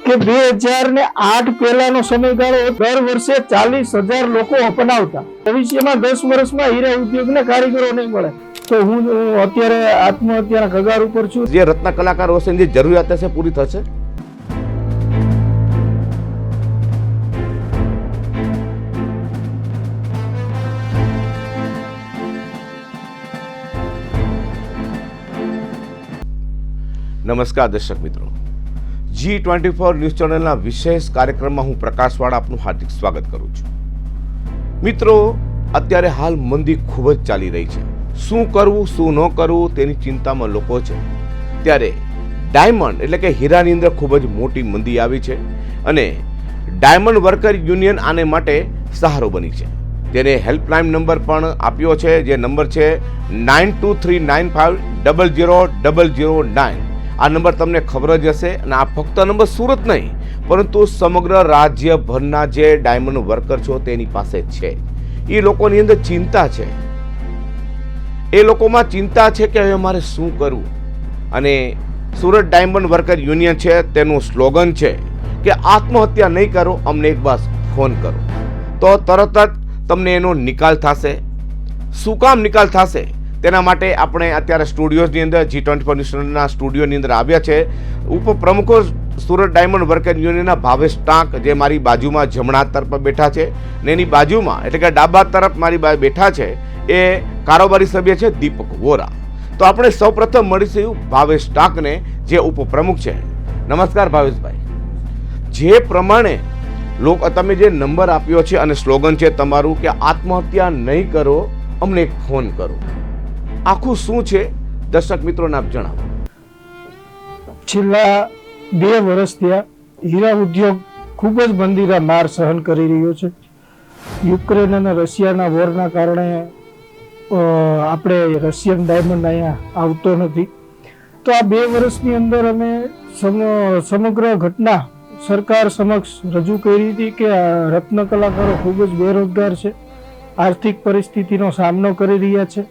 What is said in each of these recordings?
કે 2008 પહેલાનો સમયગાળો દર વર્ષે 40,000 લોકો અપનાવતા, ભવિષ્યમાં 10 વર્ષમાં હીરા ઉદ્યોગને કારીગરો નહીં મળે. તો હું અત્યારે આત્મહત્યાના કગાર ઉપર છું. જે રત્ન કલાકારો હશે જે જરૂરિયાત હશે પૂરી થશે. નમસ્કાર દર્શક મિત્રો, G24 ન્યૂઝ ચેનલના વિશેષ કાર્યક્રમમાં હું પ્રકાશવાળા આપનું હાર્દિક સ્વાગત કરું છું. મિત્રો, અત્યારે હાલ મંદી ખૂબ જ ચાલી રહી છે. શું કરવું શું ન કરવું તેની ચિંતામાં લોકો છે. ત્યારે ડાયમંડ એટલે કે હીરાની અંદર ખૂબ જ મોટી મંદી આવી છે અને ડાયમંડ વર્કર યુનિયન આને માટે સહારો બની છે. તેને હેલ્પલાઇન નંબર પણ આપ્યો છે, જે નંબર છે 9239500009. આ નંબર તમને ખબર જ હશે. અને આ ફક્ત નંબર સુરત નહીં પરંતુ સમગ્ર રાજ્યભરના જે ડાયમંડ વર્કર છો તેની પાસે છે. એ લોકોની અંદર ચિંતા છે. એ લોકોમાં ચિંતા છે કે હવે અમારે શું કરવું. અને સુરત ડાયમંડ વર્કર યુનિયન છે તેનું સ્લોગન છે કે આત્મહત્યા નહીં કરો, અમને એક બાર ફોન કરો તો તરત જ તમને એનો નિકાલ થશે. શું કામ નિકાલ થશે તેના માટે આપણે અત્યારે સ્ટુડિયોની અંદર G24 ન્યૂઝના સ્ટુડિયોની અંદર આવ્યા છે. ઉપપ્રમુખો સુરત ડાયમંડ વર્કર યુનિયનના ભાવેશ ટાંક જે મારી બાજુમાં જમણા તરફ બેઠા છે ને એની બાજુમાં એટલે કે ડાબા તરફ મારી બેઠા છે એ કારોબારી સભ્ય છે દીપક વોરા. તો આપણે સૌપ્રથમ મળીશું ભાવેશ ટાંકને જે ઉપપ્રમુખ છે. નમસ્કાર ભાવેશભાઈ. જે પ્રમાણે તમે જે નંબર આપ્યો છે અને સ્લોગન છે તમારું કે આત્મહત્યા નહીં કરો, અમને એક ફોન કરો, આખું શું છે દર્શક મિત્રોને આપ જણાવો. છેલ્લા 2 વર્ષ થયા હીરા ઉદ્યોગ ખૂબ જ મંદીના માર સહન કરી રહ્યો છે. યુક્રેન અને રશિયાના વોરના કારણે આપણે રશિયન ડાયમંડ અહીંયા આવતો નથી. તો આ 2 વર્ષની અંદર અમે સમગ્ર ઘટના સરકાર સમક્ષ રજૂ કરી હતી કે રત્ન કલાકારો ખૂબ જ બેરોજગાર છે, આર્થિક પરિસ્થિતિનો સામનો કરી રહ્યા છે.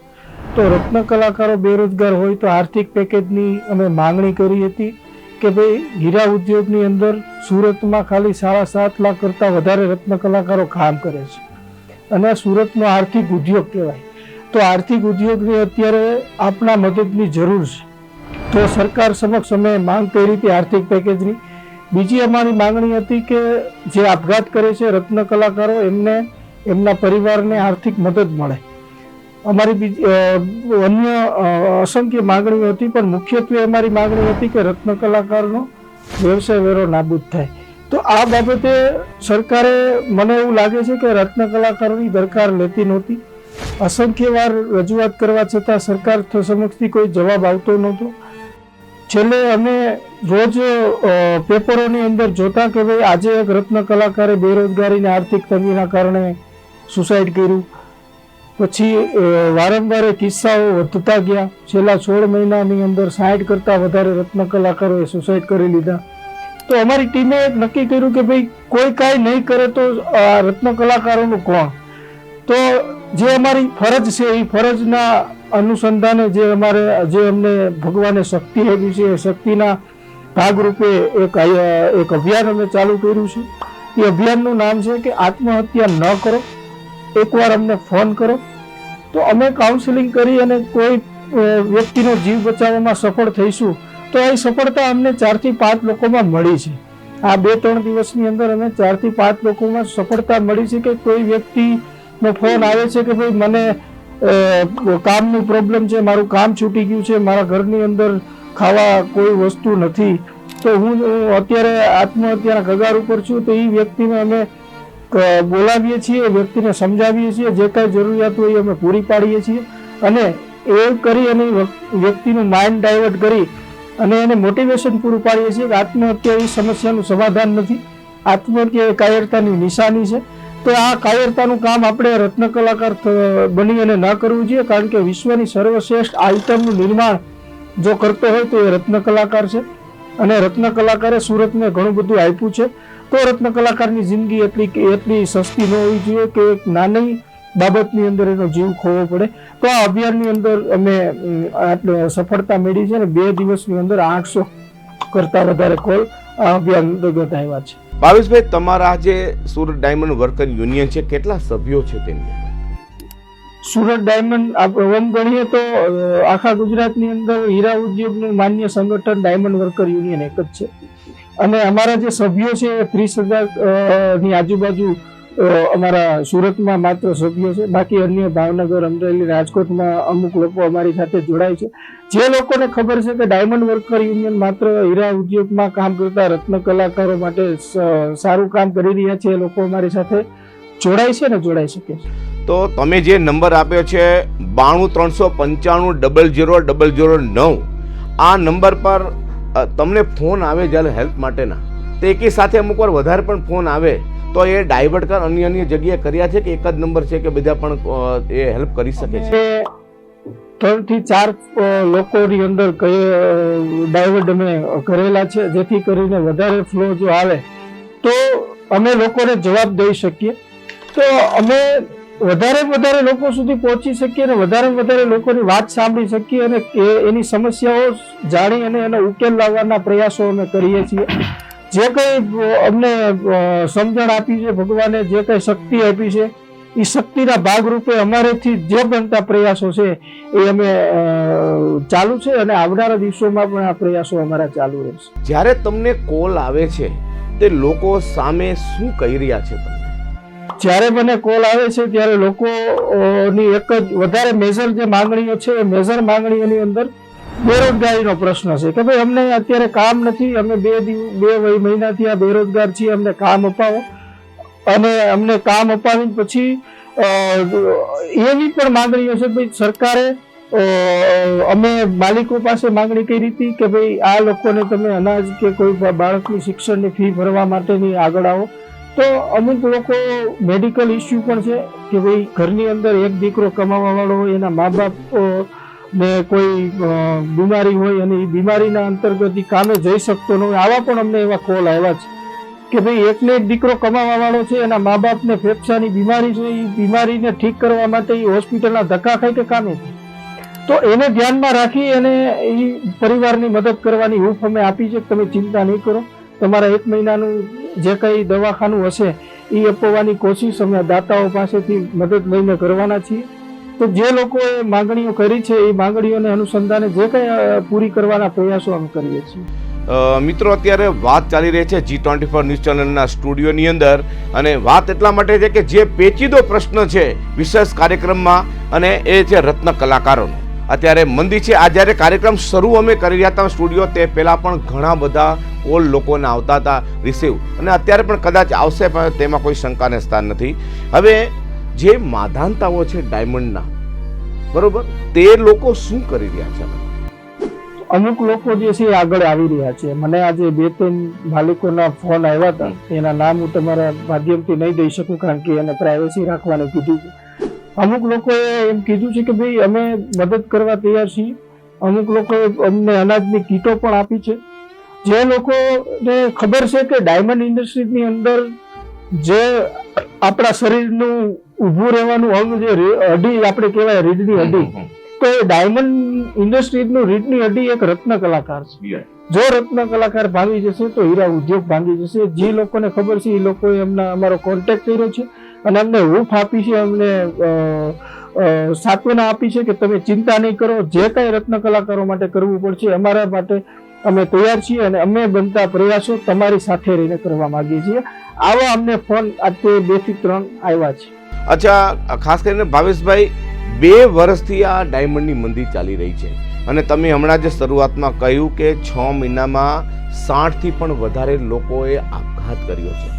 તો રત્ન કલાકારો બેરોજગાર હોય તો આર્થિક પેકેજની અમે માંગણી કરી હતી કે ભાઈ હીરા ઉદ્યોગની અંદર સુરતમાં ખાલી 7.5 લાખ કરતાં વધારે રત્ન કલાકારો કામ કરે છે અને સુરતનો આર્થિક ઉદ્યોગ કહેવાય. તો આર્થિક ઉદ્યોગની અત્યારે આપના મદદની જરૂર છે. તો સરકાર સમક્ષ અમે માંગ કરી હતી આર્થિક પેકેજની. બીજી અમારી માંગણી હતી કે જે આપઘાત કરે છે રત્ન કલાકારો એમને એમના પરિવારને આર્થિક મદદ મળે. અમારી અન્ય અસંખ્ય માંગણીઓ હતી પણ મુખ્યત્વે અમારી માંગણી હતી કે રત્ન કલાકારનો વ્યવસાય વેરો નાબૂદ થાય. તો આ બાબતે સરકારે મને એવું લાગે છે કે રત્ન કલાકારોની દરકાર લેતી નહોતી. અસંખ્ય વાર રજૂઆત કરવા છતાં સરકાર સમક્ષથી કોઈ જવાબ આવતો નહોતો. છેલ્લે અમે રોજ પેપરોની અંદર જોતા કે ભાઈ આજે એક રત્ન કલાકારે બેરોજગારીને આર્થિક તંગીના કારણે સુસાઇડ કર્યું. પછી વારંવાર કિસ્સાઓ વધતા ગયા. છેલ્લા 16 મહિનાની અંદર 60 કરતાં વધારે રત્ન કલાકારોએ સુસાઇડ કરી લીધા. તો અમારી ટીમે એક નક્કી કર્યું કે ભાઈ કોઈ કાંઈ નહીં કરે તો આ રત્ન કલાકારોનું કોણ. તો જે અમારી ફરજ છે એ ફરજના અનુસંધાને જે અમને ભગવાને શક્તિ આપી છે એ શક્તિના ભાગરૂપે એક અભિયાન અમે ચાલુ કર્યું છે. એ અભિયાનનું નામ છે કે આત્મહત્યા ન કરો, એકવાર અમને ફોન કરો. તો અમે કાઉન્સેલિંગ કરી અને કોઈ વ્યક્તિનો જીવ બચાવવામાં સફળ થઈશું. તો એ સફળતા અમને 4 થી 5 લોકોમાં મળી છે. આ 2-3 દિવસની અંદર અમે 4 થી 5 લોકોમાં સફળતા મળી છે કે કોઈ વ્યક્તિનો ફોન આવે છે કે ભાઈ મને કામની પ્રોબ્લેમ છે, મારું કામ છૂટી ગયું છે, મારા ઘરની અંદર ખાવા કોઈ વસ્તુ નથી, તો હું અત્યારે આત્મહત્યાના કગાર ઉપર છું. તો એ વ્યક્તિને અમે બોલાવીએ છીએ, વ્યક્તિને સમજાવીએ છીએ, જે કાંઈ જરૂરિયાત હોય અમે પૂરી પાડીએ છીએ અને એ કરી અને વ્યક્તિનું માઇન્ડ ડાયવર્ટ કરી અને એને મોટિવેશન પૂરું પાડીએ છીએ કે આત્મહત્યા એ સમસ્યાનું સમાધાન નથી, આત્મહત્યા એ કાયરતાની નિશાની છે. તો આ કાયરતાનું કામ આપણે રત્ન કલાકાર બની અને ન કરવું જોઈએ, કારણ કે વિશ્વની સર્વશ્રેષ્ઠ આઇટમનું નિર્માણ જો કરતો હોય તો એ રત્ન કલાકાર છે અને રત્ન કલાકારે સુરતને ઘણું બધું આપ્યું છે. તો રત્ન કલાકારની જિંદગી એટલી સસ્તી ન હોવી જોઈએ કે એક નાની બાબતની અંદર એનો જીવ ખોવો પડે. તો આ અભિયાનની અંદર અમે સફળતા મેળવી છે અને 2 દિવસની અંદર 800 કરતાં વધારે કોલ આ અભિયાન અંતર્ગત આવ્યા છે. ભાવેશભાઈ, તમારા જે સુરત ડાયમંડ વર્કર યુનિયન છે, કેટલા સભ્યો છે તેની? સુરત ડાયમંડ ઓમ ગણીએ તો આખા ગુજરાતની અંદર હીરા ઉદ્યોગનું માન્ય સંગઠન ડાયમંડ વર્કર યુનિયન એક જ છે. અને અમારા જે સભ્યો છે 30,000 ની આજુબાજુ અમારા સુરતમાં માત્ર સભ્યો છે. બાકી અન્ય ભાવનગર, અમરેલી, રાજકોટમાં અમુક લોકો અમારી સાથે જોડાય છે. જે લોકોને ખબર છે કે ડાયમંડ વર્કર યુનિયન માત્ર હીરા ઉદ્યોગમાં કામ કરતા રત્ન કલાકારો માટે સારું કામ કરી રહ્યા છે, એ લોકો અમારી સાથે જોડાય છે ને જોડાઈ શકે છે. તો તમે જે નંબર આપ્યો છે 9235500009, આ નંબર પર તમને ફોન આવે જ્યારે હેલ્પ માટેના, તો એકી સાથે અમુક વાર વધારે પણ ફોન આવે તો એ ડાયવર્ટ કર અન્ય જગ્યાએ કર્યા છે કે એક જ નંબર છે કે બીજા પણ એ હેલ્પ કરી શકે છે? 3 થી 4 લોકોની અંદર ડાયવર્ટ અમે કરેલા છે, જેથી કરીને વધારે ફ્લો જો આવે તો અમે લોકોને જવાબ દઈ શકીએ, તો અમે વધારે લોકો સુધી પહોંચી શકીએ અને વધારે લોકોની વાત સાંભળી શકીએ અને એની સમસ્યાઓ જાણી અને એનો ઉકેલ લાવવાના પ્રયાસો અમે કરીએ છીએ. જે કંઈ અમને સમજણ આપી છે ભગવાને, જે કંઈ શક્તિ આપી છે, એ શક્તિના ભાગરૂપે અમારેથી જે બનતા પ્રયાસો છે એ અમે ચાલુ છે અને આવનારા દિવસોમાં પણ આ પ્રયાસો અમારા ચાલુ રહેશે. જ્યારે તમને કોલ આવે છે તે લોકો સામે શું કહી રહ્યા છે? તમને જ્યારે મને કોલ આવે છે ત્યારે લોકોની એક જ વધારે મેજર જે માંગણીઓ છે, એ મેજર માંગણીઓની અંદર બેરોજગારીનો પ્રશ્ન છે કે ભાઈ અમને અત્યારે કામ નથી, અમે બે મહિનાથી આ બેરોજગાર છીએ, અમને કામ અપાવો. અને અમને કામ અપાવીને પછી એવી પણ માંગણીઓ છે ભાઈ સરકારે અમે માલિકો પાસે માંગણી કરી હતી કે ભાઈ આ લોકોને તમે અનાજ કે કોઈ બાળકની શિક્ષણની ફી ભરવા માટેની આગળ આવો. તો અમુક લોકો મેડિકલ ઇસ્યુ પણ છે કે ભાઈ ઘરની અંદર એક દીકરો કમાવા વાળો હોય, એના મા બાપ ને કોઈ બીમારી હોય અને એ બીમારીના અંતર્ગત કામે જઈ શકતો ન હોય. આવા પણ અમને એવા કોલ આવ્યા છે કે ભાઈ એકને એક દીકરો કમાવા વાળો છે, એના મા બાપને ફેફસાની બીમારી છે, એ બીમારીને ઠીક કરવા માટે એ હોસ્પિટલના ધક્કા ખાઈ કે કામે છે. તો એને ધ્યાનમાં રાખી અને એ પરિવારની મદદ કરવાની હૂંફ અમે આપી છે. તમે ચિંતા નહીં કરો, તમારા 1 મહિનાનું જે કંઈ દવાખાનું હશે એ અપાવવાની કોશિશ અમે દાતાઓ પાસેથી મદદ લઈને કરવાના છીએ. તો જે લોકોએ માંગણીઓ કરી છે એ માંગણીઓને અનુસંધાને જે કંઈ પૂરી કરવાના પ્રયાસો અમે કરીએ છીએ. મિત્રો, અત્યારે વાત ચાલી રહી છે G24 ન્યૂઝ ચેનલના સ્ટુડિયોની અંદર, અને વાત એટલા માટે છે કે જે પેચીદો પ્રશ્ન છે વિશેષ કાર્યક્રમમાં, અને એ છે રત્ન કલાકારોનો. અત્યારે મંદી છે. આ જ્યારે કાર્યક્રમ શરૂ અમે કરી રહ્યા હતા સ્ટુડિયો, તે પહેલાં પણ ઘણા બધા કોલ લોકોને આવતા હતા રિસીવ, અને અત્યારે પણ કદાચ આવશે, પણ તેમાં કોઈ શંકાને સ્થાન નથી. હવે જે માધાનતાઓ છે ડાયમંડના, બરોબર, તે લોકો શું કરી રહ્યા છે? અમુક લોકો જે છે એ આગળ આવી રહ્યા છે. મને આજે 2-3 માલિકોના ફોન આવ્યા હતા, એના નામ હું તમારા માધ્યમથી નહીં દઈ શકું કારણ કે એને પ્રાઇવસી રાખવાનું કીધું છે. અમુક લોકોએ એમ કીધું છે કે ભાઈ અમે મદદ કરવા તૈયાર છીએ. અમુક લોકોએ અમને અનાજની કીટો પણ આપી છે. જે લોકોને ખબર છે કે ડાયમંડ ઇન્ડસ્ટ્રીની અંદર જે આપણા શરીરનું ઊભું રહેવાનું અંગ, જે હડી આપણે કહેવાય રીઢની હડી, તો એ ડાયમંડ ઇન્ડસ્ટ્રીનું રીઢની હડી એક રત્ન કલાકાર છે. જો રત્ન કલાકાર ભાંગી જશે તો હીરા ઉદ્યોગ ભાંગી જશે. જે લોકોને ખબર છે એ લોકોએ અમારો કોન્ટેક્ટ કર્યો છે અને અમને હૂંફ આપી છે, અમને સાંત્વના આપી છે કે તમે ચિંતા નહીં કરો, જે કાંઈ રત્ન કલાકારો માટે કરવું પડશે અમારા માટે અમે તૈયાર છીએ અને અમે બનતા પ્રયાસો તમારી સાથે રહીને કરવા માંગીએ છીએ. આવા અમને ફોન આજે 2 થી 3 આવ્યા છે. અચ્છા, ખાસ કરીને ભાવેશભાઈ, 2 વર્ષથી આ ડાયમંડની મંદી ચાલી રહી છે, અને તમે હમણાં જે શરૂઆતમાં કહ્યું કે 6 મહિનામાં 60 થી પણ વધારે લોકોએ આપઘાત કર્યો છે.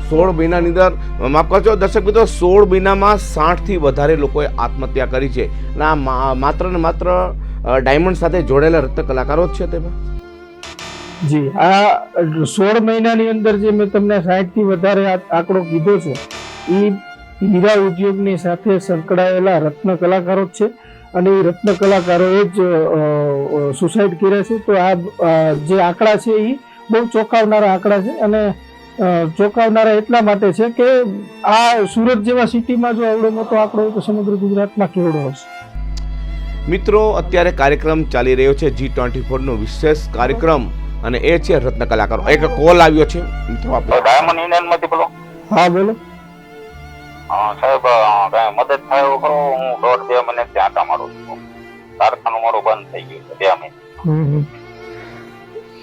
16 મહિનાની અંદર, માફ કરજો દર્શક મિત્રો, 16 મહિનામાં 60 થી વધારે લોકોએ આત્મહત્યા કરી છે. અને આ માત્ર ને માત્ર ડાયમંડ સાથે જોડાયેલા રત્ન કલાકારો જ છે તેમાં? જી, આ 16 મહિનાની અંદર જે મેં તમને 60 થી વધારે આંકડો કીધો છે, એ હીરા ઉદ્યોગની સાથે સંકળાયેલા રત્ન કલાકારો જ છે. અને એ રત્ન કલાકારોએ જ સુસાઇડ કર્યા છે. તો આ જે આંકડા છે એ બહુ ચોંકાવનારા આંકડા છે. અને ચોંકાવનારા એટલા માટે છે કે આ સુરત જેવા સિટીમાં જો આવડો મોટો આંકડો હોય તો સમગ્ર ગુજરાતમાં કેવડો હશે. મિત્રો, અત્યારે કાર્યક્રમ ચાલી રહ્યો છે G24 નો વિશેષ કાર્યક્રમ, અને એ છે રત્ન કલાકારો. એક કોલ આવ્યો છે મિત્રો આપણે. ડાયમંડ ઇન્ડિયન માંથી બોલો. હા બોલો. સાહેબ કઈ મદદ થાય એવું કરો. હું 1.5-2 મહિને ત્યાં આટા મારું છું. કારખાનું મારું બંધ થઈ ગયું છે 2 મહિને.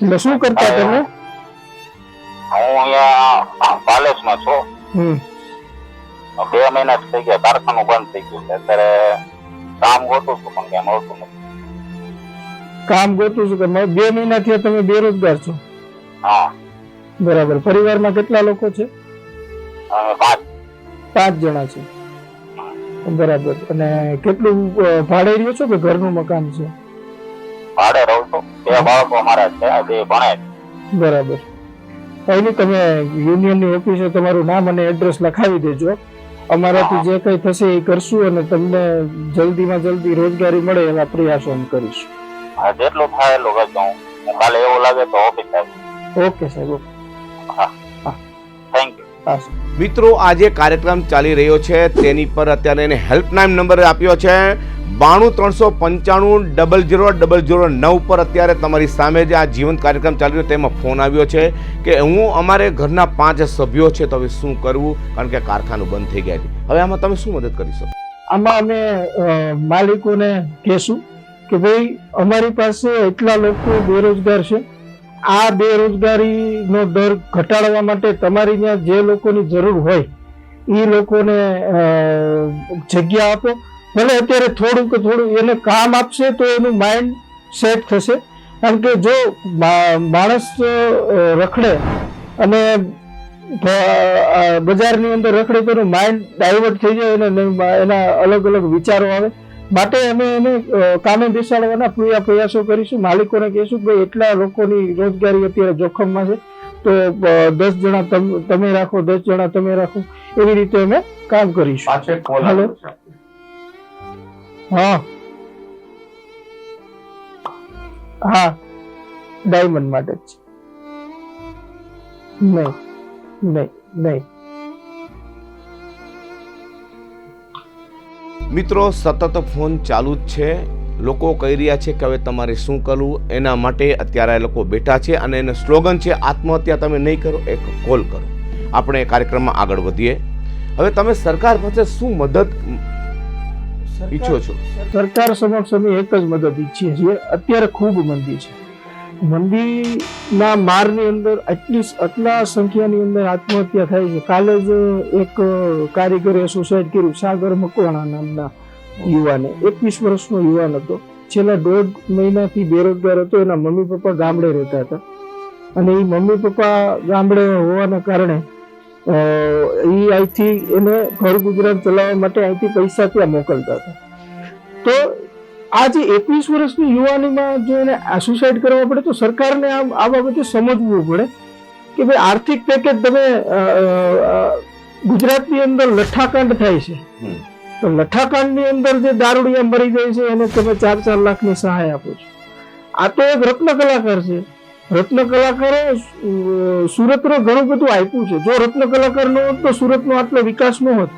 એટલે શું કરતા તમે? હું અહીંયા પાલેસમાં છું. 2 મહિના જ થઈ ગયા. કારખાનું બંધ થઈ ગયું છે. અત્યારે કામ ગોતું છું પણ ક્યાં મળતું નથી. કામ ગોતું છું કે 2 મહિનાથી તમે બેરોજગાર છો? હા. બરાબર. પરિવારમાં કેટલા લોકો છે? 5 જણા છે. બરાબર. અને કેટલું ભાડે રહ્યો છો કે ઘરનું મકાન છે? ભાડે રહું છું. 2 બાળકો મારા છે. 2 ભણે છે. બરાબર. કઈ નહીં, તમે યુનિયનની ઓફિસે તમારું નામ અને એડ્રેસ લખાવી દેજો. અમારાથી જે કઈ થશે એ કરશું અને તમને જલ્દીમાં જલ્દી રોજગારી મળે એવા પ્રયાસો અમે કરીશું. હા, જેટલું થાય એટલું કરજો. હું કાલે એવું લાગે તો ઓફિસ આવીશ. ઓકે સાહેબ. હા, થેન્ક યુ. હા. મિત્રો, આ જે કાર્યક્રમ ચાલી રહ્યો છે તેની પર અત્યારે એને હેલ્પલાઇન નંબર આપ્યો છે 9235500009 પર. અત્યારે તમારી સામે જે આ જીવંત કાર્યક્રમ ચાલી રહ્યો તેમાં ફોન આવ્યો છે કે હું અમારે ઘરના 5 સભ્યો છે તો હવે શું કરવું, કારણ કે કારખાનું બંધ થઈ ગયા છે. હવે આમાં તમે શું મદદ કરી શકો? આમાં અમે માલિકોને કહેશું કે ભાઈ અમારી પાસે એટલા લોકો બેરોજગાર છે. આ બેરોજગારીનો દર ઘટાડવા માટે તમારી ત્યાં જે લોકોની જરૂર હોય એ લોકોને જગ્યા આપો. ભલે અત્યારે થોડું કે થોડું એને કામ આપશે તો એનું માઇન્ડ સેટ થશે. કારણ કે જો માણસ રખડે અને બજારની અંદર રખડે તો એનું માઇન્ડ ડાયવર્ટ થઈ જાય અને એના અલગ અલગ વિચારો આવે. માટે અમે એને કામે બેસાડવાના પૂરા પ્રયાસો કરીશું. માલિકોને કહીશું કે એટલા લોકોની રોજગારી અત્યારે જોખમમાં છે તો 10 જણા તમે રાખો, 10 જણા તમે રાખો, એવી રીતે અમે કામ કરીશું. હાલો. હા હા, ડાયમંડ માટે જ છે. નહીં નહીં નહીં. મિત્રો, સતત ફોન ચાલુ જ છે. લોકો કહી રહ્યા છે કે હવે તમારે શું કરવું. એના માટે અત્યારે લોકો બેઠા છે અને એનું સ્લોગન છે આત્મહત્યા તમે નહીં કરો, એક કોલ કરો. આપણે કાર્યક્રમમાં આગળ વધીએ. હવે તમે સરકાર પાસે શું મદદ ઈચ્છો છો? સરકાર સમક્ષ અમે એક જ મદદ ઈચ્છીએ છીએ. અત્યારે ખૂબ મંદી છે. મંદીના મારની અંદર આટલા સંખ્યાની અંદર આત્મહત્યા થાય છે. કાલે જ એક કારીગરે સુસાઇડ કર્યું. સાગર મકવાણા નામના યુવાને. 21 વર્ષનો યુવાન હતો. છેલ્લા 1.5 મહિનાથી બેરોજગાર હતો. એના મમ્મી પપ્પા ગામડે રહેતા હતા અને એ મમ્મી પપ્પા ગામડે હોવાના કારણે અહીંથી એને ઘર ગુજરાન ચલાવવા માટે અહીંથી પૈસા ત્યાં મોકલતા હતા. તો આ જે 21 વર્ષની યુવાનીમાં જો એને સુસાઇડ કરવા પડે તો સરકારને આ બાબતે સમજવું પડે કે ભાઈ આર્થિક પેકેજ તમે ગુજરાતની અંદર લઠ્ઠાકાંડ થાય છે તો લઠ્ઠાકાંડની અંદર જે દારૂડિયા મરી જાય છે એને તમે 4-4 લાખની સહાય આપો છો. આ તો એક રત્ન કલાકાર છે. રત્ન કલાકારો સુરતનો ઘણું બધું આપ્યું છે. જો રત્ન કલાકાર ન હોત તો સુરતનો આટલો વિકાસ ન હોત.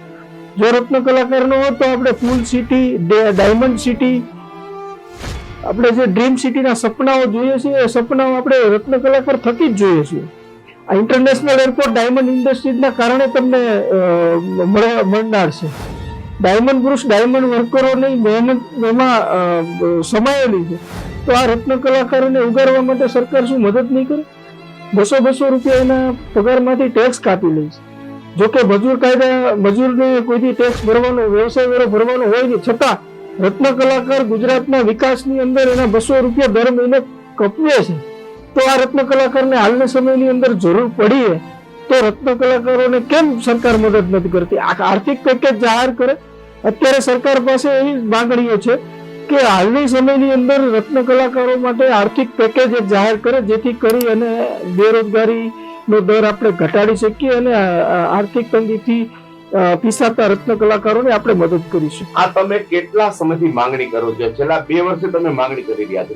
જો રત્ન કલાકાર ન હોત તો આપણે ફૂલ સિટી, ડાયમંડ સિટી, આપણે જે ડ્રીમ સિટીના સપનાઓ જોઈએ છીએ એ સપનાઓ આપણે રત્ન કલાકાર થકી જ જોઈએ છીએ. આ ઇન્ટરનેશનલ એરપોર્ટ ડાયમંડ ઇન્ડસ્ટ્રીઝના કારણે તમને મળનાર છે. ડાયમંડ પુરુષ, ડાયમંડ વર્કરોની મહેનત એમાં સમાયેલી છે. તો આ રત્ન કલાકારોને ઉગારવા માટે સરકાર શું મદદ નહીં કરે? 200 રૂપિયા એના પગારમાંથી ટેક્સ કાપી લે છે. જોકે મજૂર કાયદા, મજૂરને કોઈથી ટેક્સ ભરવાનો, વ્યવસાય વેરો ભરવાનો હોય નહીં, છતાં રત્ન કલાકાર ગુજરાતના વિકાસની અંદર એના 200 રૂપિયા દર મહિને કપવે છે. તો આ રત્ન કલાકારને હાલના સમયની અંદર જરૂર પડી તો રત્ન કલાકારોને કેમ સરકાર મદદ નથી કરતી? આર્થિક પેકેજ જાહેર કરે. અત્યારે સરકાર પાસે એવી માંગણીઓ છે કે હાલની સમયની અંદર રત્ન કલાકારો માટે આર્થિક પેકેજ જાહેર કરે જેથી કરી અને બેરોજગારીનો દર આપણે ઘટાડી શકીએ અને આર્થિક તંગીથી પીસાતા રત્ન કલાકારોને આપણે મદદ કરીશું. આ તમે કેટલા સમયથી માંગણી કરો છો? છેલ્લા 2 વર્ષથી તમે માંગણી કરી રહ્યા છો?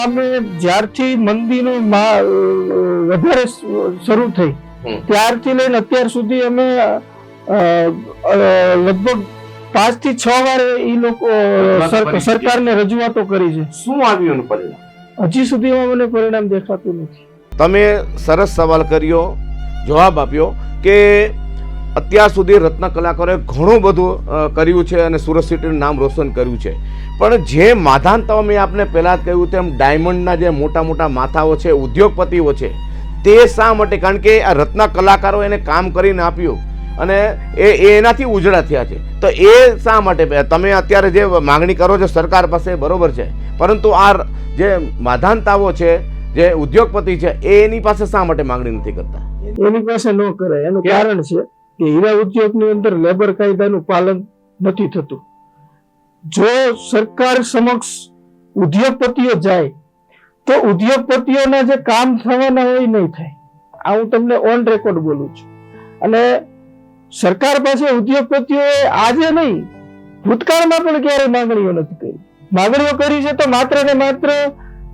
અમે જ્યારથી મંદીનો વધારે શરૂ થઈ ત્યારથી લઈને અત્યાર સુધી અમે લગભગ 5 થી 6 વાર એ લોકો સરકારને રજૂઆતો કરી છે. શું આવ્યું પરિણામ? હજી સુધીમાં મને પરિણામ દેખાતું નથી. તમે સરસ સવાલ કર્યો, જવાબ આપ્યો કે અત્યાર સુધી રત્ન કલાકારોએ ઘણું બધું કર્યું છે અને સુરત સિટીનું નામ રોશન કર્યું છે, પણ જે માધાનતાઓ મેં આપને પહેલાં જ કહ્યું તેમ ડાયમંડના જે મોટા મોટા માથાઓ છે, ઉદ્યોગપતિઓ છે, તે શા માટે? કારણ કે આ રત્ન કલાકારો એને કામ કરીને આપ્યું અને એ એનાથી ઉજળા થયા છે. તો એ શા માટે? તમે અત્યારે જે માગણી કરો છો સરકાર પાસે બરોબર છે, પરંતુ આ જે માધાનતાઓ છે, જે ઉદ્યોગપતિ છે, એની પાસે શા માટે માગણી નથી કરતા? એની પાસે ન કરાય એનું કારણ છે કે હીરા ઉદ્યોગની અંદર લેબર કાયદાનું પાલન નથી થતું. જો સરકાર સમક્ષ ઉદ્યોગપતિઓ જાય તો ઉદ્યોગપતિઓના જે કામ થવાના હોય નહીં થાય. આ હું તમને ઓન રેકોર્ડ બોલું છું. અને સરકાર પાસે ઉદ્યોગપતિઓએ આજે નહીં, ભૂતકાળમાં પણ ક્યારેય માંગણીઓ નથી કરી. માંગણીઓ કરી છે તો માત્ર ને માત્ર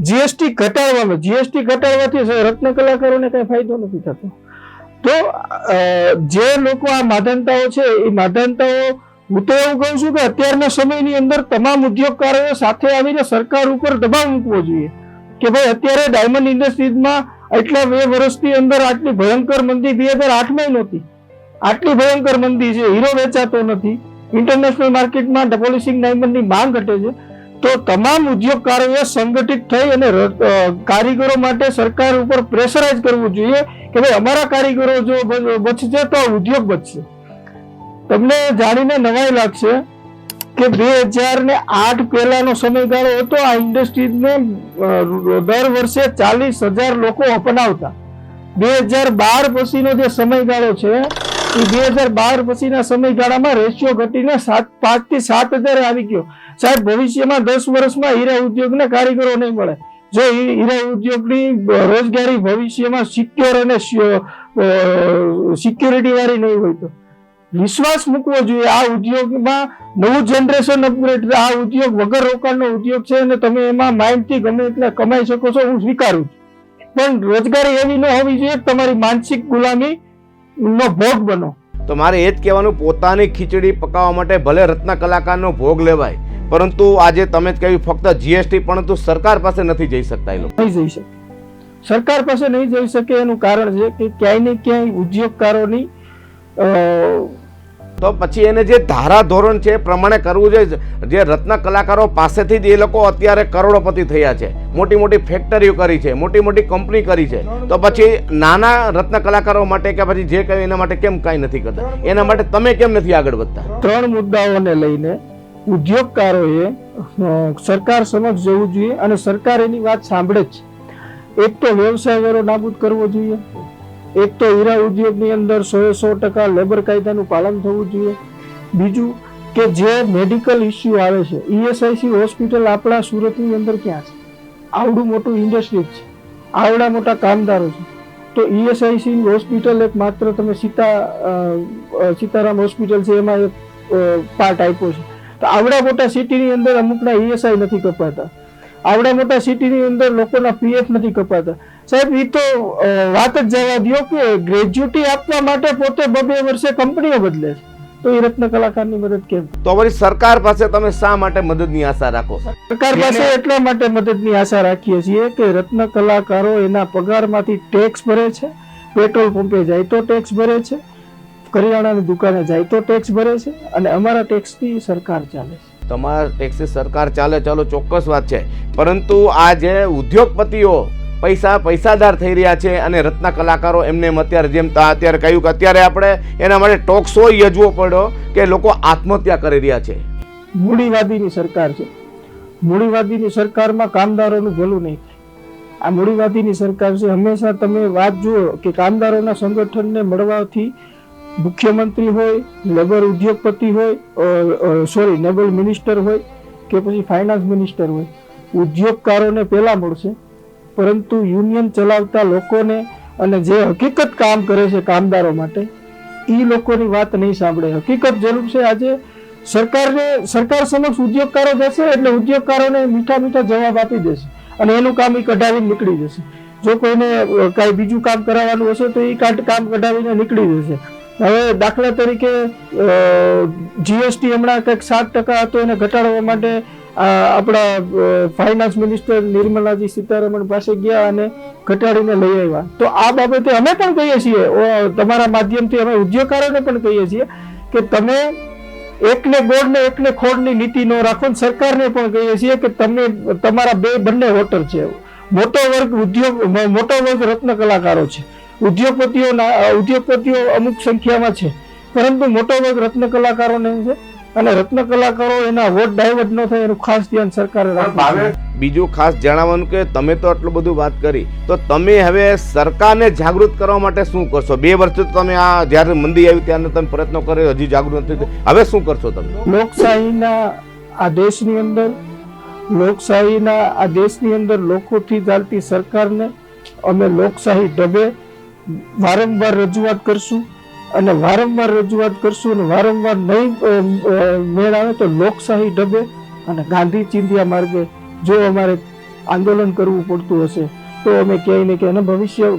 જીએસટી ઘટાડવામાં. જીએસટી ઘટાડવાથી રત્ન કલાકારોને કઈ ફાયદો નથી થતો. તો જે લોકો આ માધાનતાઓ છે એ માધાનતાઓ, હું તો એવું કહું છું કે અત્યારના સમયની અંદર તમામ ઉદ્યોગકારોએ સાથે આવીને સરકાર ઉપર દબાવ મૂકવો જોઈએ કે ભાઈ અત્યારે ડાયમંડ ઇન્ડસ્ટ્રીઝમાં એટલા 2 વર્ષની અંદર આટલી ભયંકર મંદી 2008માં નહોતી. આટલી ભયંકર મંદી છે, હીરો વેચાતો નથી, ઇન્ટરનેશનલ માર્કેટમાં પોલિશિંગ ડાયમંડની માંગ ઘટે છે. તો તમામ ઉદ્યોગકારોએ સંગઠિત થઈ અને કારીગરો માટે સરકાર ઉપર પ્રેશરાઇઝ કરવું જોઈએ કે ભાઈ અમારા કારીગરો જો બચશે તો ઉદ્યોગ બચશે. તમને જાણીને નવાઈ લાગશે કે 2008 પહેલાનો સમયગાળો હતો. આ ઇન્ડસ્ટ્રીઝને દર વર્ષે 40,000 લોકો અપનાવતા. 2012 પછીનો જે સમયગાળો છે એ 2012 પછીના સમયગાળામાં રેશિયો ઘટીને 5 થી 7,000 આવી ગયો. સાહેબ, ભવિષ્યમાં 10 વર્ષમાં હીરા ઉદ્યોગને કારીગરો નહીં મળે. જો હીરા ઉદ્યોગની રોજગારી ભવિષ્યમાં સિક્યોર અને સિક્યોરિટી વાળી નહીં હોય તો વિશ્વાસ મૂકવો જોઈએ. આ ઉદ્યોગમાં નવું જનરેશન અપગ્રેડ, આ ઉદ્યોગ વગર રોકાણનો ઉદ્યોગ છે અને તમે એમાં માઇન્ડથી ગમે એટલે કમાઈ શકો છો, હું સ્વીકારું છું. પણ રોજગારી એવી ન હોવી જોઈએ તમારી માનસિક ગુલામી નો ભોગ બનો. તો મારે એ જ કહેવાનું, પોતાની ખીચડી પકાવવા માટે ભલે રત્ન કલાકારનો ભોગ લેવાય, પરંતુ આજે તમે જ કહ્યું ફક્ત જીએસટી, પરંતુ સરકાર પાસે નથી જઈ શકતા. એ લોકો નહીં જઈ શકે, સરકાર પાસે નહીં જઈ શકે. એનું કારણ છે કે ક્યાંય ને ક્યાંય ઉદ્યોગકારોની તો પછી એને જે ધારા ધોરણ છે એ પ્રમાણે કરવું જોઈએ. જે રત્ન કલાકારો પાસેથી જ એ લોકો અત્યારે કરોડોપતિ થયા છે, મોટી મોટી ફેક્ટરીઓ કરી છે, મોટી મોટી કંપની કરી છે, તો પછી નાના રત્ન કલાકારો માટે કે પછી જે કહ્યું એના માટે કેમ કાંઈ નથી કરતા? એના માટે તમે કેમ નથી આગળ વધતા? 3 મુદ્દાઓને લઈને ઉદ્યોગકારોએ સરકાર સમક્ષ જવું જોઈએ અને સરકાર એની વાત સાંભળે જ. એક તો વ્યવસાય વેરો નાબૂદ કરવો જોઈએ, એક તો હીરા ઉદ્યોગની અંદર 100% લેબર કાયદાનું પાલન થવું જોઈએ. બીજું કે જે મેડિકલ ઇસ્યુ આવે છે, ઈએસઆઈસી હોસ્પિટલ આપણા સુરતની અંદર ક્યાં છે? આવડું મોટું ઇન્ડસ્ટ્રી છે, આવડા મોટા કામદારો છે, તો ઈએસઆઈસી હોસ્પિટલ એક માત્ર તમે સીતારામ હોસ્પિટલ છે એમાં એક પાર્ટ આપ્યો છે. તો આવડા મોટા સિટીની અંદર અમુકના ઈએસઆઈ નથી કપાતા, આવડા મોટા સિટીની અંદર લોકોના પીએફ નથી કપાતા. સાહેબ, એ તો વાત જ જવા દો કે ગ્રેજ્યુટી આપવા માટે પોતે 2 વર્ષે કંપનીઓ બદલે છે, તો એ રત્ન કલાકારની મદદ કેમ? તો વળી સરકાર પાસે તમે શા માટે મદદની આશા રાખો? સરકાર પાસે એટલા માટે મદદની આશા રાખીએ છીએ કે રત્ન કલાકારો એના પગારમાંથી ટેક્સ ભરે છે, પેટ્રોલ પંપે જાય તો ટેક્સ ભરે છે, કરિયાણાની દુકાને જાય તો ટેક્સ ભરે છે, અને અમારા ટેક્સથી સરકાર ચાલે છે. તમારા ટેક્સથી સરકાર ચાલે, ચાલો ચોક્કસ વાત છે, પરંતુ આ જે ઉદ્યોગપતિઓ પૈસાદાર થઈ રહ્યા છે અને રત્ન કલાકારો એમને અત્યારે જેમ અત્યારે કહ્યું કે અત્યારે આપણે એના માટે ટોક શો યોજવો પડ્યો કે લોકો આત્મહત્યા કરી રહ્યા છે. મૂડીવાદીની સરકાર છે, મૂડીવાદીની સરકારમાં કામદારોનું ભલું નહીં થાય. આ મૂડીવાદીની સરકાર છે. હંમેશા તમે વાત જુઓ કે કામદારોના સંગઠનને મળવાથી મુખ્યમંત્રી હોય, લેબર ઉદ્યોગપતિ હોય, લેબર મિનિસ્ટર હોય કે પછી ફાઇનાન્સ મિનિસ્ટર હોય, ઉદ્યોગકારોને પહેલા મળશે, પરંતુ યુનિયન ચલાવતા લોકોને અને જે હકીકત કામ કરે છે કામદારો માટે, એ લોકોની વાત નહીં સાંભળે. હકીકત જરૂર છે. આજે સરકાર સમક્ષ ઉદ્યોગકારો જશે એટલે ઉદ્યોગકારોને મીઠા મીઠા જવાબ આપી દેશે અને એનું કામ એ કઢાવીને નીકળી જશે. જો કોઈને કાંઈ બીજું કામ કરાવવાનું હશે તો એ કામ કઢાવીને નીકળી જશે. હવે દાખલા તરીકે જીએસટી હમણાં કંઈક 7% હતો, એને ઘટાડવા માટે આપણા ફાઇનાન્સ મિનિસ્ટર નિર્મલાજી સીતારમણ પાસે ગયા અને ઘટાડીને લઈ આવ્યા. તો આ બાબતે અમે પણ કહીએ છીએ, તમારા માધ્યમથી અમે ઉદ્યોગકારોને પણ કહીએ છીએ કે તમે એકને ગોળ ને એકને ખોળની નીતિ ન રાખો. સરકારને પણ કહીએ છીએ કે તમે તમારા બંને વોટર છે. મોટો વર્ગ રત્ન કલાકારો છે, ઉદ્યોગપતિઓ અમુક સંખ્યામાં છે, પરંતુ મોટો વર્ગ રત્ન કલાકારોને છે અને રત્ન કલાકારો એના વોટ ડાયવર્ટ ન થાય એનું ખાસ ધ્યાન સરકારે રાખવું છે. બીજું ખાસ જણાવવાનું કે તમે તો આટલું બધું વાત કરી, તો તમે હવે સરકારને જાગૃત કરવા માટે શું કરશો? 2 વર્ષથી તમે આ જ્યારે મંદી આવી ત્યારે તમે પ્રયત્નો કર્યો, હજી જાગૃત નથી, હવે શું કરશો તમે? લોકશાહીના આ દેશની અંદર લોકોથી ચાલતી સરકારને અમે લોકશાહી ઢબે વારંવાર રજૂઆત કરશું અને વારંવાર નહીં મેળ આવે તો લોકશાહી ઢબે અને ગાંધી ચિંધ્યા માર્ગે જો અમારે આંદોલન કરવું પડતું હશે તો અમે ક્યાંય ને ક્યાંય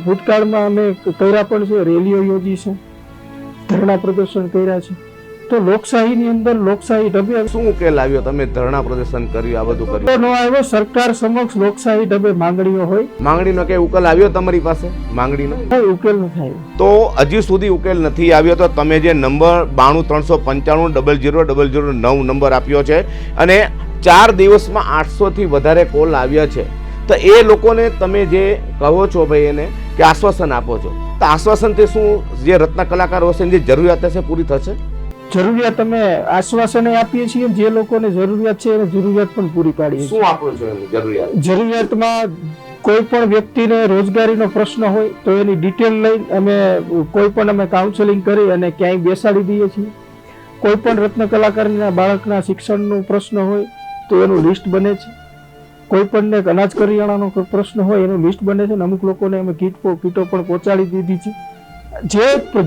ભૂતકાળમાં અમે કર્યા પણ છે, રેલીઓ યોજી છે, ધરણા પ્રદર્શન કર્યા છે. તો લોકશાહીની અંદર લોકશાહી ઢબે શું ઉકેલ આવ્યો? તમે ધરણા પ્રદર્શન કર્યું, આ બધું કર્યું, ન આવ્યો. સરકાર સમક્ષ લોકશાહી ઢબે માંગણીઓ હોય, માંગણીનો કઈ ઉકેલ આવ્યો તમારી પાસે? માંગણીનો ઉકેલ નથી આવ્યો. તો હજી સુધી ઉકેલ નથી આવ્યો. તો તમે જે નંબર 9235500009 નંબર આપ્યો છે અને 4 દિવસમાં 800 થી વધારે કોલ આવ્યા છે, તો એ લોકોને તમે જે કહો છો ભાઈ એને કે આશ્વાસન આપો છો, તો આશ્વાસનથી શું જે રત્ન કલાકારો હશે જે જરૂરિયાત હશે પૂરી થશે? જરૂરિયાત અમે આશ્વાસને આપીએ છીએ, જે લોકોને જરૂરિયાત છે એને જરૂરિયાત પણ પૂરી પાડીએ છીએ. શું આપો છો જરૂરિયાતમાં કોઈ પણ વ્યક્તિને રોજગારીનો પ્રશ્ન હોય તો એની ડિટેલ લઈ અમે કાઉન્સેલિંગ કરી અને ક્યાંય બેસાડી દઈએ છીએ. કોઈ પણ રત્ન કલાકારના બાળકના શિક્ષણનો પ્રશ્ન હોય તો એનું લિસ્ટ બને છે. કોઈ પણ અનાજ કરિયાણાનો પ્રશ્ન હોય એનું લિસ્ટ બને છે. અમુક લોકોને અમે કીટો પણ પહોંચાડી દીધી છે.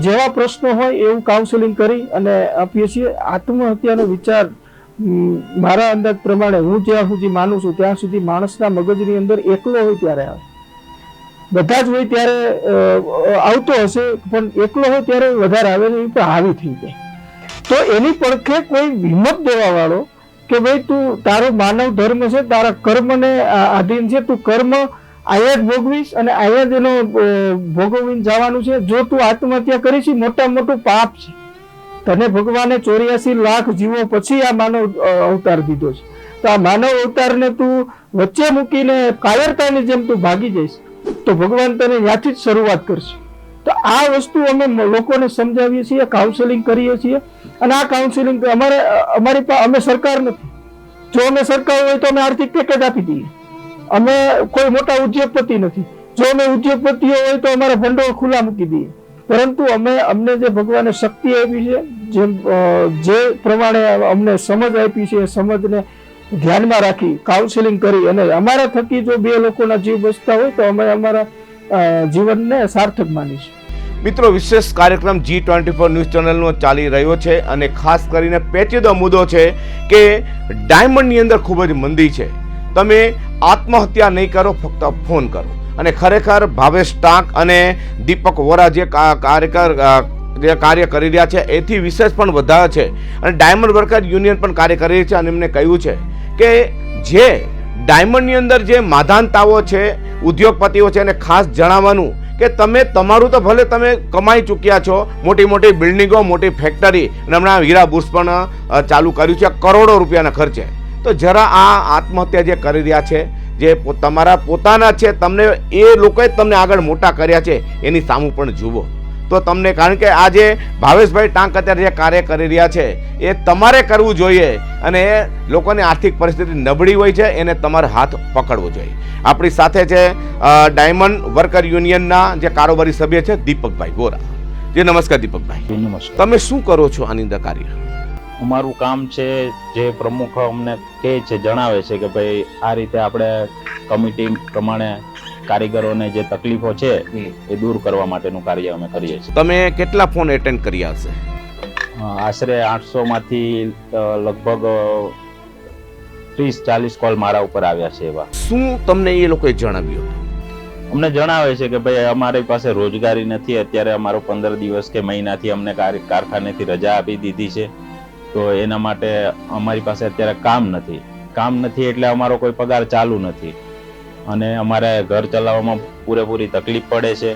જેવા પ્રશ્નો હોય એવું કાઉન્સેલિંગ કરી અને આપીએ છીએ. આત્મહત્યાનો વિચાર મારા અંદાજ પ્રમાણે હું જ્યાં સુધી માનું છું ત્યાં સુધી માણસના મગજની અંદર એકલો હોય ત્યારે આવે. બધા જ હોય ત્યારે આવતો હશે, પણ એકલો હોય ત્યારે વધારે આવે છે, એ હાવી થઈ જાય. તો એની પડખે કોઈ હિંમત દેવા વાળો કે ભાઈ તું તારો માનવ ધર્મ છે, તારા કર્મને આધીન છે, તું કર્મ આયા જ ભોગવીશ અને આયા જ એનો ભોગવીને જવાનું છે. જો તું આત્મહત્યા કરીશ મોટામાં મોટું પાપ છે. તને ભગવાને 84 લાખ જીવો પછી આ માનવ અવતાર દીધો છે, તો આ માનવ અવતારને તું વચ્ચે મૂકીને કાયરતાની જેમ તું ભાગી જઈશ તો ભગવાન તને ત્યાંથી જ શરૂઆત કરશે. તો આ વસ્તુ અમે લોકોને સમજાવીએ છીએ, કાઉન્સેલિંગ કરીએ છીએ. અને આ કાઉન્સેલિંગ અમે સરકાર નથી. જો અમે સરકાર હોય તો અમે આર્થિક પેકેજ આપી દઈએ. અમે કોઈ મોટા ઉદ્યોગપતિ નથી. જો અમે ઉદ્યોગપતિઓ હોય તો અમારા ભંડોળ ખુલ્લા મૂકી દઈએ. પરંતુ અમને જે ભગવાને શક્તિ આપી છે, જે પ્રમાણે અમને સમજ આપી છે, સમજને ધ્યાનમાં રાખી કાઉન્સેલિંગ કરી અને અમારા થકી જો 2 લોકોના જીવ બચતા હોય તો અમે અમારા જીવનને સાર્થક માનીશું. મિત્રો, વિશેષ કાર્યક્રમ G24 ન્યૂઝ ચેનલનો ચાલી રહ્યો છે અને ખાસ કરીને પેચીદો મુદ્દો છે કે ડાયમંડની અંદર ખૂબ જ મંદી છે. તમે આત્મહત્યા નહીં કરો, ફક્ત ફોન કરો. અને ખરેખર ભાવેશ ટાંક અને દીપક વોરા જે કાર્ય કરી રહ્યા છે એથી વિશેષ પણ વધારે છે. અને ડાયમંડ વર્કર યુનિયન પણ કાર્ય કરી રહી છે અને એમને કહ્યું છે કે જે ડાયમંડની અંદર જે માધાનતાઓ છે, ઉદ્યોગપતિઓ છે, એને ખાસ જણાવવાનું કે તમે તમારું તો ભલે તમે કમાઈ ચૂક્યા છો, મોટી મોટી બિલ્ડિંગો, મોટી ફેક્ટરી અને હમણાં હીરા બુર્સ પણ ચાલુ કર્યું છે કરોડો રૂપિયાના ખર્ચે. તો જરા આ આત્મહત્યા જે કરી રહ્યા છે, જે તમારા પોતાના છે, તમને એ લોકોએ તમને આગળ મોટા કર્યા છે, એની સામું પણ જુઓ તો તમને, કારણ કે આ જે ભાવેશભાઈ ટાંક અત્યારે જે કાર્ય કરી રહ્યા છે એ તમારે કરવું જોઈએ અને લોકોની આર્થિક પરિસ્થિતિ નબળી હોય છે એને તમારે હાથ પકડવો જોઈએ. આપણી સાથે છે ડાયમંડ વર્કર યુનિયનના જે કારોબારી સભ્ય છે દીપકભાઈ વોરા. જી નમસ્કાર દીપકભાઈ. નમસ્કાર. તમે શું કરો છો આની અંદર કાર્ય? અમારું કામ છે, જે પ્રમુખ અમને કહે છે, જણાવે છે કે ભાઈ આ રીતે આપણે કમિટી પ્રમાણે કારીગરોને જે તકલીફો છે એ દૂર કરવા માટેનું કાર્ય અમે કરીએ છીએ. તમે કેટલા ફોન એટેન્ડ કર્યા હશે? આશરે 800 માંથી લગભગ 30-40 કોલ મારા ઉપર આવ્યા છે. એવા શું તમને એ લોકોએ જણાવ્યું? અમને જણાવે છે કે ભાઈ અમારી પાસે રોજગારી નથી, અત્યારે અમારો 15 દિવસ કે મહિનાથી અમને કારખાનેથી રજા આપી દીધી છે, તો એના માટે અમારી પાસે અત્યારે કામ નથી. કામ નથી એટલે અમારો કોઈ પગાર ચાલુ નથી અને અમારે ઘર ચલાવવામાં પૂરેપૂરી તકલીફ પડે છે.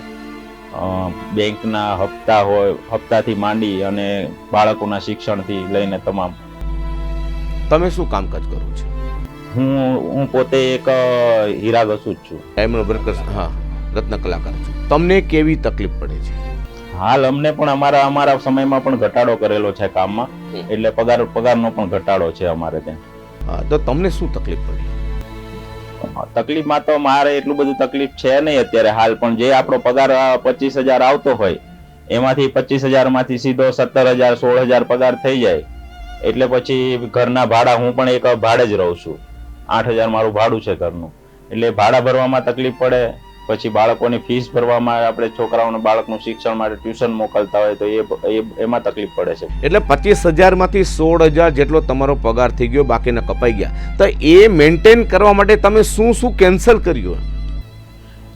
બેંકના હપ્તા હોય, હપ્તાથી માંડી અને બાળકોના શિક્ષણથી લઈને તમામ. તમે શું કામકાજ કરો છો? હું પોતે એક હીરા ઘસુ જ છું. ડાયમંડ વર્કર્સ, હા, રત્ન કલાકાર છો. તમને કેવી તકલીફ પડે છે? હાલ અમને પણ અમારા સમયમાં પણ ઘટાડો કરેલો છે કામમાં, એટલે પગારનો પણ ઘટાડો છે અમારે ત્યાં. હા, તો તમને શું તકલીફ પડી? તકલીફમાં તો મારે એટલું બધું તકલીફ છે નહીં અત્યારે હાલ, પણ જે આપણો પગાર 25,000 આવતો હોય એમાંથી 25,000 માંથી સીધો 17,000 16,000 પગાર થઈ જાય એટલે પછી ઘરના ભાડા, હું પણ એક ભાડે જ રહું છું, 8,000 મારું ભાડું છે ઘરનું, એટલે ભાડા ભરવામાં તકલીફ પડે. પછી બાળકોની ફીસ ભરવામાં, આપણે છોકરાઓને બાળકનું શિક્ષણ માટે ટ્યુશન મોકલતા હોય તો એમાં તકલીફ પડે છે. એટલે 25,000 માંથી 16,000 જેટલો તમારો પગાર થઈ ગયો, બાકીના કપાઈ ગયા. તો એ મેન્ટેન કરવા માટે તમે શું શું કેન્સલ કર્યું?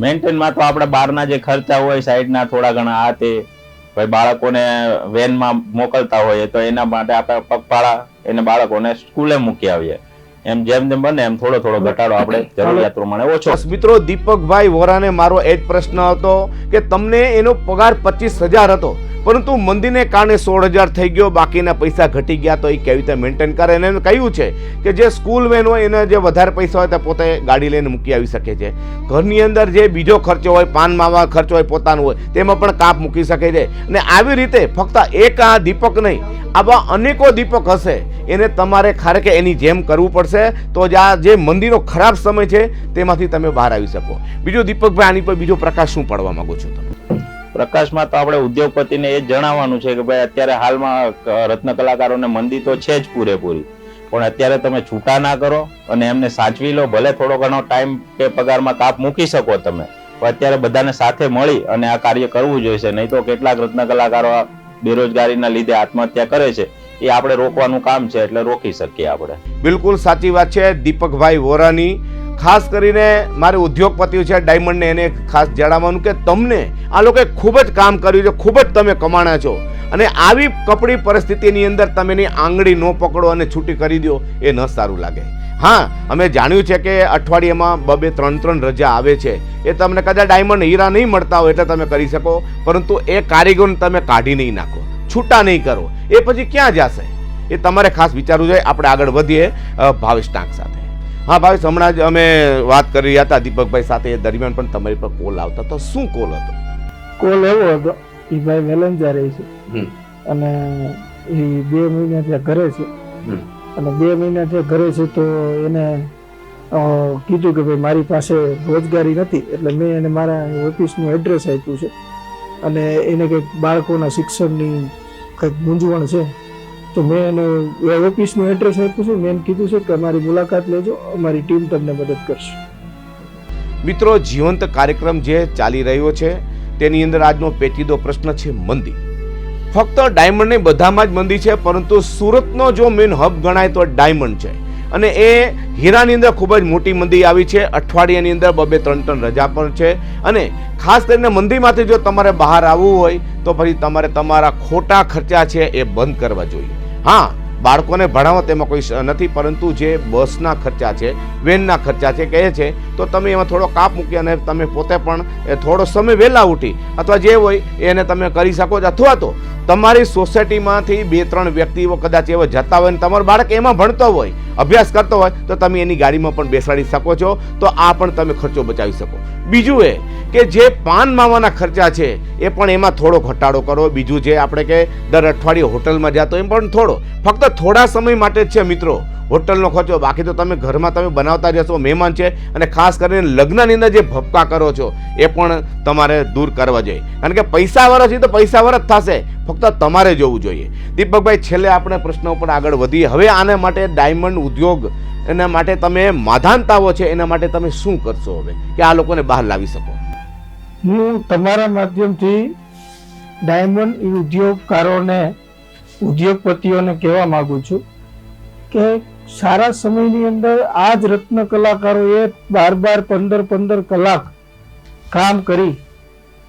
મેન્ટેનમાં તો આપણે બહારના જે ખર્ચા હોય સાઈડના થોડા ઘણા, આ તે ભાઈ બાળકોને વેનમાં મોકલતા હોઈએ તો એના માટે આપણે પગપાળા એને બાળકોને સ્કૂલે મૂકી આવીએ. એમ જેમ બને એમ થોડો ઘટાડો આપણે જરૂરિયાત પ્રમાણે ઓછો. મિત્રો, દીપકભાઈ વોરાને મારો એ જ પ્રશ્ન હતો કે તમને એનો પગાર 25,000 હતો, પરંતુ મંદીને કારણે 16,000 થઈ ગયો, બાકીના પૈસા ઘટી ગયા, તો એ કેવી રીતે મેન્ટેન કરે? એને કહ્યું છે કે જે સ્કૂલ વેન હોય એને જે વધારે પૈસા હોય તે પોતે ગાડી લઈને મૂકી આવી શકે છે. ઘરની અંદર જે બીજો ખર્ચો હોય, પાન માવા ખર્ચો હોય પોતાનો હોય, તેમાં પણ કાપ મૂકી શકે છે. અને આવી રીતે ફક્ત એક આ દીપક નહીં, આવા અનેકો દીપક હશે, એને તમારે ખારે કે એની જેમ કરવું પડશે, તો જ આ જે મંદીનો ખરાબ સમય છે તેમાંથી તમે બહાર આવી શકો. બીજું દીપકભાઈ, આની પર બીજો પ્રકાશ શું પાડવા માંગો છો તમે? પ્રકાશમાં તો આપણે ઉદ્યોગપતિને એ જ જણાવવાનું છે કે ભાઈ અત્યારે હાલમાં રત્ન કલાકારોને મંદી તો છે જ પૂરેપૂરી, પણ અત્યારે તમે છૂટા ના કરો અને એમને સાચવી લો. ભલે થોડો ઘણો ટાઈમ કે પગારમાં કાપ મૂકી શકો તમે, પણ અત્યારે બધાને સાથે મળી અને આ કાર્ય કરવું જોઈએ. નહીં તો કેટલાક રત્ન કલાકારો બેરોજગારીના લીધે આત્મહત્યા કરે છે, એ આપણે રોકવાનું કામ છે, એટલે રોકી શકીએ આપણે. બિલકુલ સાચી વાત છે દીપકભાઈ વોરાની. ખાસ કરીને મારે ઉદ્યોગપતિઓ છે ડાયમંડને એને ખાસ જણાવવાનું કે તમને આ લોકોએ ખૂબ જ કામ કર્યું છે, ખૂબ જ તમે કમાણા છો, અને આવી કપડી પરિસ્થિતિની અંદર તમે એની આંગળી ન પકડો અને છૂટી કરી દો, એ ન સારું લાગે. હા, અમે જાણ્યું છે કે અઠવાડિયામાં 2-3 રજા આવે છે, એ તમને કદાચ ડાયમંડ હીરા નહીં મળતા હોય એટલે તમે કરી શકો, પરંતુ એ કારીગરને તમે કાઢી નહીં નાખો, છૂટા નહીં કરો, એ પછી ક્યાં જશે એ તમારે ખાસ વિચારવું જોઈએ. આપણે આગળ વધીએ ભાવેશ ટાંક સાથે. હા ભાવેશ, હમણાં જ અમે વાત કરી રહ્યા હતા દીપકભાઈ સાથે, એ દરમિયાન પણ તમારી પર કોલ આવતા, તો શું કોલ હતો? કોલ એવો હતો એ ભાઈ વેલંજા રહે છે અને એ 2 મહિના ત્યાં ઘરે છે, અને 2 મહિના ત્યાં ઘરે છે તો એને કીધું કે ભાઈ મારી પાસે રોજગારી નથી, એટલે મેં એને મારા ઓફિસનું એડ્રેસ આપ્યું છે અને એને કંઈક બાળકોના શિક્ષણની કંઈક મૂંઝવણ છે, તો મેં એને ઓફિસનું એડ્રેસ આપ્યું છે. મેં કીધું છે કે અમારી મુલાકાત લેજો, અમારી ટીમ તમને મદદ કરશે. મિત્રો, જીવંત કાર્યક્રમ જે ચાલી રહ્યો છે તેની અંદર આજનો પેચીદો પ્રશ્ન છે મંદી. ફક્ત ડાયમંડ નહીં, બધામાં જ મંદી છે, પરંતુ સુરતનો જો મેઇન હબ ગણાય તો ડાયમંડ છે, અને એ હીરાની અંદર ખૂબ જ મોટી મંદી આવી છે. અઠવાડિયાની અંદર 2-3 રજા પણ છે, અને ખાસ કરીને મંદીમાંથી જો તમારે બહાર આવવું હોય તો પછી તમારે તમારા ખોટા ખર્ચા છે એ બંધ કરવા જોઈએ. હા, બાળકોને ભણાવો તેમાં કોઈ નથી, પરંતુ જે બસના ખર્ચા છે, વેનના ખર્ચા છે કહે છે, તો તમે એમાં થોડો કાપ મૂકી અને તમે પોતે પણ થોડો સમય વહેલા ઉઠી અથવા જે હોય એને તમે કરી શકો છો. અથવા તો તમારી સોસાયટીમાંથી 2-3 વ્યક્તિઓ કદાચ એવા જતા હોય ને તમારું બાળક એમાં ભણતો હોય, અભ્યાસ કરતો હોય, તો તમે એની ગાડીમાં પણ બેસાડી શકો છો, તો આ પણ તમે ખર્ચો બચાવી શકો. બીજું એ કે જે પાન માવાના ખર્ચા છે એ પણ એમાં થોડો ઘટાડો કરો. બીજું જે આપણે કે દર અઠવાડિયે હોટલમાં જતો એમ પણ થોડો, ફક્ત થોડા સમય માટે જ છે મિત્રો હોટલનો ખર્ચો, બાકી તો તમે ઘરમાં તમે બનાવતા જશો. મહેમાન છે, અને ખાસ કરીને લગ્નની અંદર જે ભપકા કરો છો એ પણ તમારે દૂર કરવા જોઈએ, કારણ કે પૈસા વરસ છે તો પૈસા વરસ થશે, ફક્ત તમારે જોવું જોઈએ. દીપકભાઈ, છેલ્લે આપણે પ્રશ્ન ઉપર આગળ વધીએ. હવે આના માટે ડાયમંડ ઉદ્યોગ એના માટે તમે માધાનતાઓ છે, એના માટે તમે શું કરશો હવે કે આ લોકોને બહાર લાવી શકો? હું તમારા માધ્યમથી ડાયમંડ ઉદ્યોગકારોને, ઉદ્યોગપતિઓને કહેવા માંગુ છું કે સારા સમયની અંદર આ જ રત્ન કલાકારોએ 12-12, 15 કલાક કામ કરી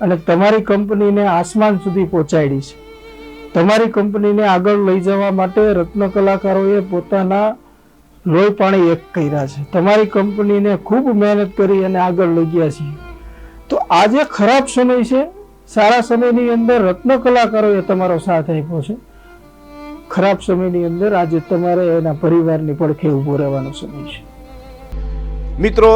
અને તમારી કંપનીને આસમાન સુધી પહોંચાડી છે. તમારી કંપનીને આગળ લઈ જવા માટે રત્ન કલાકારોએ પોતાના લોહી પાણી એક કર્યા છે, તમારી કંપનીને ખૂબ મહેનત કરી અને આગળ લઈ ગયા છીએ. તો આજે ખરાબ સમય છે, સારા સમયની અંદર રત્ન કલાકારોએ તમારો સાથ આપ્યો છે. ખરાબ સમયની અંદર આજે તમારે એના પરિવારની પડખે ઊભો રહેવાનો સમય છે. મિત્રો,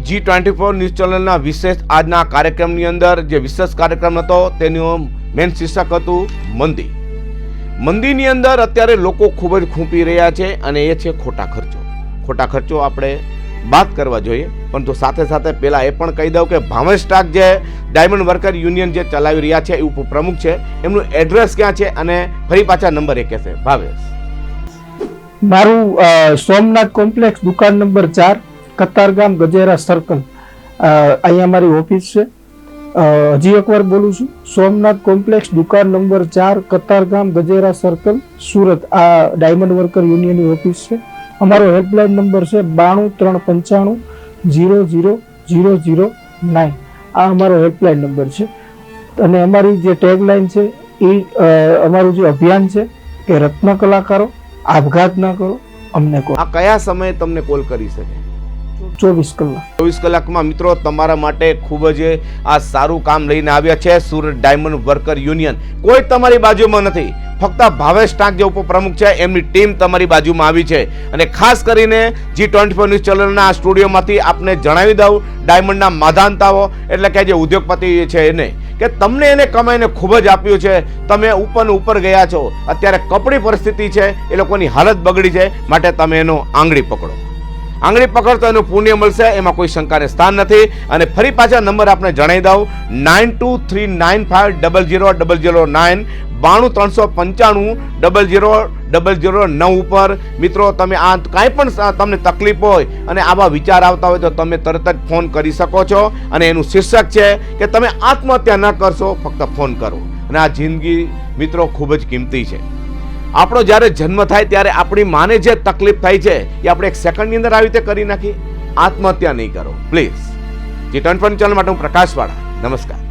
G24 ન્યૂઝ ચેનલના વિશેષ આજના કાર્યક્રમની અંદર જે વિશેષ કાર્યક્રમ હતો તેનું મેન શીર્ષક હતું મંદી. મંદીની અંદર અત્યારે લોકો ખૂબ જ ખૂંપી રહ્યા છે અને એ છે ખોટા ખર્ચો. ખોટા ખર્ચો આપણે બાદ કરવા જોઈએ, પરંતુ સાથે સાથે પહેલા એ પણ કહી દઉં કે ભાવેશ સ્ટાક જે ડાયમંડ વર્કર યુનિયન જે ચલાવી રહ્યા છે એ ઉપપ્રમુખ છે, એમનું એડ્રેસ ક્યાં છે અને ફરી પાછા નંબર એ કહેશે. ભાવેશ, મારું સોમનાથ કોમ્પ્લેક્સ, દુકાન નંબર 4, કતારગામ, ગજેરા સર્કલ, અહીંયા મારી ઓફિસ છે. હજી એકવાર બોલું છું, સોમનાથ કોમ્પ્લેક્સ, દુકાન નંબર 4, કતારગામ, ગજેરા સર્કલ, સુરત. આ ડાયમંડ વર્કર યુનિયનની ઓફિસ છે. અમારો હેલ્પલાઇન નંબર છે 92 395 00009. આ અમારો હેલ્પલાઇન નંબર છે. અને અમારી જે ટેગલાઇન છે એ અમારું જે અભિયાન છે કે રત્ન કલાકારો આપઘાત ના કરો, અમને કહો. આ કયા સમયે તમને કોલ કરી શકે? 24 કલાક. 24 કલાકમાં મિત્રો તમારા માટે ખૂબ જ આ સારું કામ લઈને આવ્યા છે સુરત ડાયમંડ વર્કર યુનિયન. કોઈ તમારી બાજુમાં નથી, ફક્ત ભાવેશ સ્ટાક જે ઉપપ્રમુખ છે એમની ટીમ તમારી બાજુમાં આવી છે. અને ખાસ કરીને G24 ન્યૂઝ ચેનલના આ સ્ટુડિયોમાંથી આપને જણાવી દઉં, ડાયમંડના માધાનતાઓ એટલે કે જે ઉદ્યોગપતિ છે એને, કે તમને એને કમાઈને ખૂબ જ આપ્યું છે. તમે ઉપર ગયા છો, અત્યારે કપડી પરિસ્થિતિ છે, એ લોકોની હાલત બગડી છે, માટે તમે એનો આંગળી પકડો. આંગળી પકડતો એનું પુણ્ય મળશે, એમાં કોઈ શંકાને સ્થાન નથી. અને ફરી પાછા નંબર આપણે જણાવી દઉં, 9239500009, 9235500009 ઉપર. મિત્રો, તમે આ કાંઈ પણ તમને તકલીફ હોય અને આવા વિચાર આવતા હોય તો તમે તરત જ ફોન કરી શકો છો. અને એનું શીર્ષક છે કે તમે આત્મહત્યા ન કરશો, ફક્ત ફોન કરો. અને આ જિંદગી મિત્રો ખૂબ જ કિંમતી છે. આપણો જ્યારે જન્મ થાય ત્યારે આપણી માને જે તકલીફ થાય છે એ આપણે 1 સેકન્ડની અંદર આવી રીતે કરી નાખી. આત્મહત્યા નહીં કરો પ્લીઝ. G24 ચેનલ માટે હું પ્રકાશવાળા, નમસ્કાર.